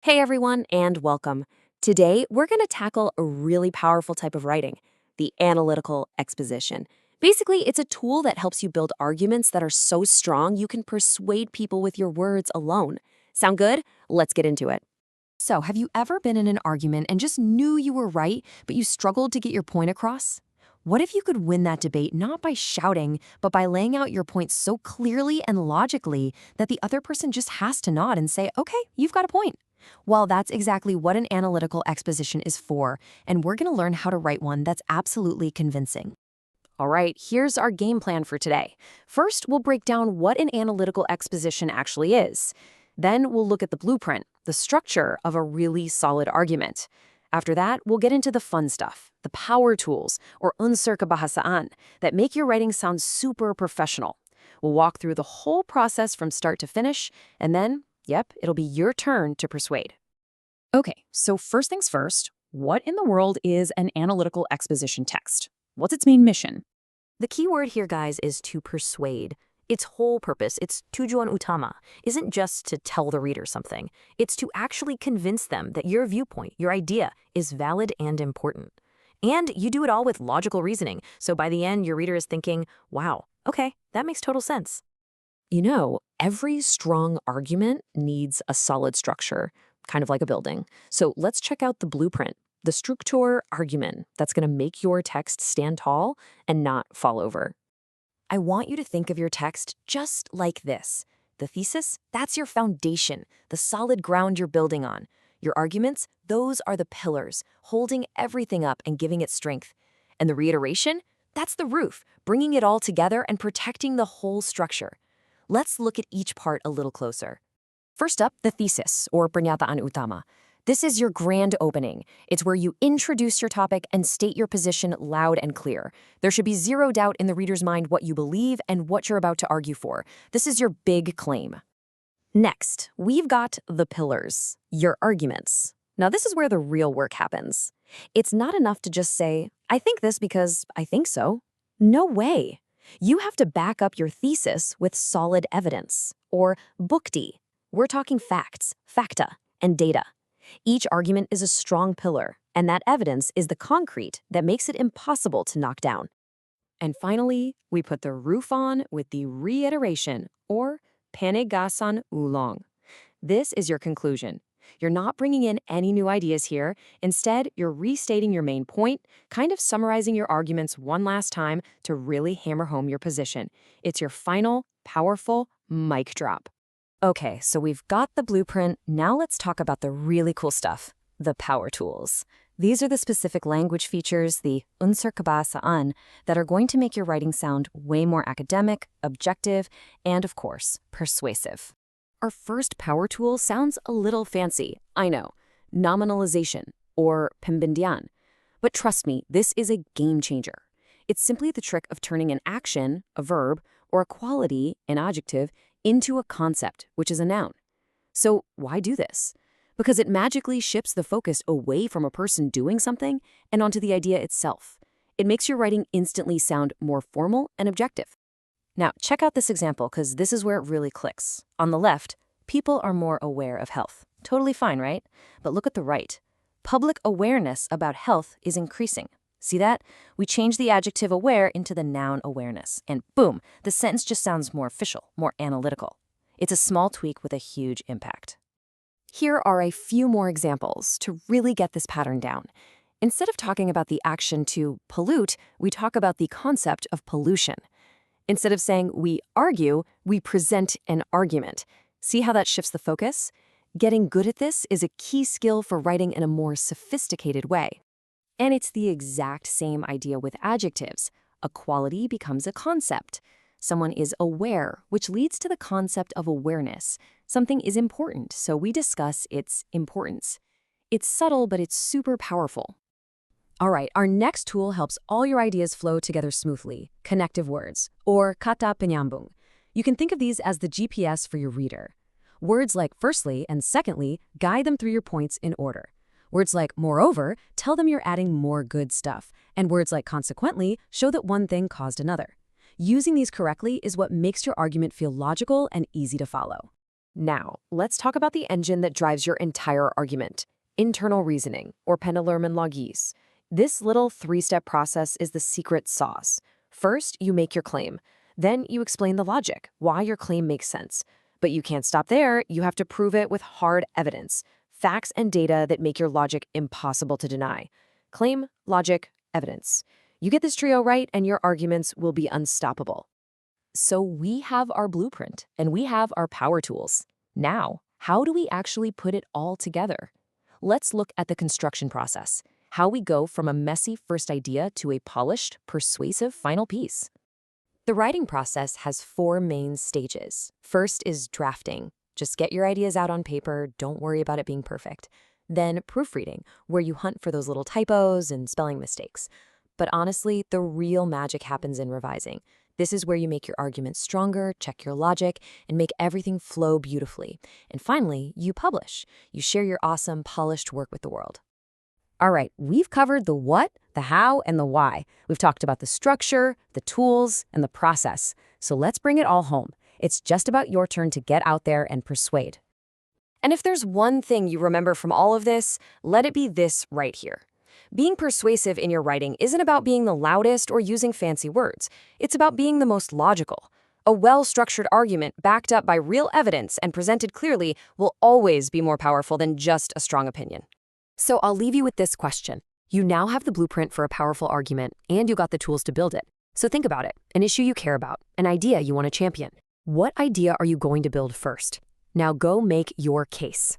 Hey everyone, and welcome. Today, we're going to tackle a really powerful type of writing, the analytical exposition. Basically, it's a tool that helps you build arguments that are so strong you can persuade people with your words alone. Sound good? Let's get into it. So, have you ever been in an argument and just knew you were right, but you struggled to get your point across? What if you could win that debate not by shouting, but by laying out your point so clearly and logically that the other person just has to nod and say, okay, you've got a point? Well, that's exactly what an analytical exposition is for, and we're going to learn how to write one that's absolutely convincing. All right, here's our game plan for today. First, we'll break down what an analytical exposition actually is. Then we'll look at the blueprint, the structure of a really solid argument. After that, we'll get into the fun stuff, the power tools, or unsur kebahasaan, that make your writing sound super professional. We'll walk through the whole process from start to finish, and then yep, it'll be your turn to persuade. Okay, so first things first, what in the world is an analytical exposition text? What's its main mission? The key word here, guys, is to persuade. Its whole purpose, its tujuan utama, isn't just to tell the reader something. It's to actually convince them that your viewpoint, your idea, is valid and important. And you do it all with logical reasoning, so by the end, your reader is thinking, wow, okay, that makes total sense. You know, every strong argument needs a solid structure, kind of like a building. So let's check out the blueprint, the Struktur argument that's going to make your text stand tall and not fall over. I want you to think of your text just like this. The thesis, that's your foundation, the solid ground you're building on. Your arguments, those are the pillars, holding everything up and giving it strength. And the reiteration, that's the roof, bringing it all together and protecting the whole structure. Let's look at each part a little closer. First up, the thesis, or pernyataan utama. This is your grand opening. It's where you introduce your topic and state your position loud and clear. There should be zero doubt in the reader's mind what you believe and what you're about to argue for. This is your big claim. Next, we've got the pillars, your arguments. Now, this is where the real work happens. It's not enough to just say, I think this because I think so. No way. You have to back up your thesis with solid evidence, or bukti. We're talking facts, facta, and data. Each argument is a strong pillar, and that evidence is the concrete that makes it impossible to knock down. And finally, we put the roof on with the reiteration, or panegasan ulong. This is your conclusion. You're not bringing in any new ideas here. Instead, you're restating your main point, kind of summarizing your arguments one last time to really hammer home your position. It's your final, powerful mic drop. Okay, so we've got the blueprint. Now let's talk about the really cool stuff, the power tools. These are the specific language features, the unsur kebahasaan, that are going to make your writing sound way more academic, objective, and of course, persuasive. Our first power tool sounds a little fancy, I know, nominalization, or pembindian. But trust me, this is a game changer. It's simply the trick of turning an action, a verb, or a quality, an adjective, into a concept, which is a noun. So why do this? Because it magically shifts the focus away from a person doing something and onto the idea itself. It makes your writing instantly sound more formal and objective. Now, check out this example, because this is where it really clicks. On the left, people are more aware of health. Totally fine, right? But look at the right. Public awareness about health is increasing. See that? We change the adjective aware into the noun awareness. And boom, the sentence just sounds more official, more analytical. It's a small tweak with a huge impact. Here are a few more examples to really get this pattern down. Instead of talking about the action to pollute, we talk about the concept of pollution. Instead of saying we argue, we present an argument. See how that shifts the focus? Getting good at this is a key skill for writing in a more sophisticated way. And it's the exact same idea with adjectives. A quality becomes a concept. Someone is aware, which leads to the concept of awareness. Something is important, so we discuss its importance. It's subtle, but it's super powerful. All right, our next tool helps all your ideas flow together smoothly, Connective Words, or kata penyambung. You can think of these as the GPS for your reader. Words like firstly and secondly guide them through your points in order. Words like moreover tell them you're adding more good stuff, and words like consequently show that one thing caused another. Using these correctly is what makes your argument feel logical and easy to follow. Now, let's talk about the engine that drives your entire argument. Internal reasoning, or penderlogies. This little three-step process is the secret sauce. First, you make your claim. Then you explain the logic, why your claim makes sense. But you can't stop there. You have to prove it with hard evidence, facts and data that make your logic impossible to deny. Claim, logic, evidence. You get this trio right, and your arguments will be unstoppable. So we have our blueprint, and we have our power tools. Now, how do we actually put it all together? Let's look at the construction process, how we go from a messy first idea to a polished, persuasive final piece. The writing process has 4 main stages. First is drafting. Just get your ideas out on paper, don't worry about it being perfect. Then proofreading, where you hunt for those little typos and spelling mistakes. But honestly, the real magic happens in revising. This is where you make your argument stronger, check your logic, and make everything flow beautifully. And finally, you publish. You share your awesome, polished work with the world. All right, we've covered the what, the how, and the why. We've talked about the structure, the tools, and the process. So let's bring it all home. It's just about your turn to get out there and persuade. And if there's one thing you remember from all of this, let it be this right here. Being persuasive in your writing isn't about being the loudest or using fancy words. It's about being the most logical. A well-structured argument backed up by real evidence and presented clearly will always be more powerful than just a strong opinion. So I'll leave you with this question. You now have the blueprint for a powerful argument, and you got the tools to build it. So think about it, an issue you care about, an idea you want to champion. What idea are you going to build first? Now go make your case.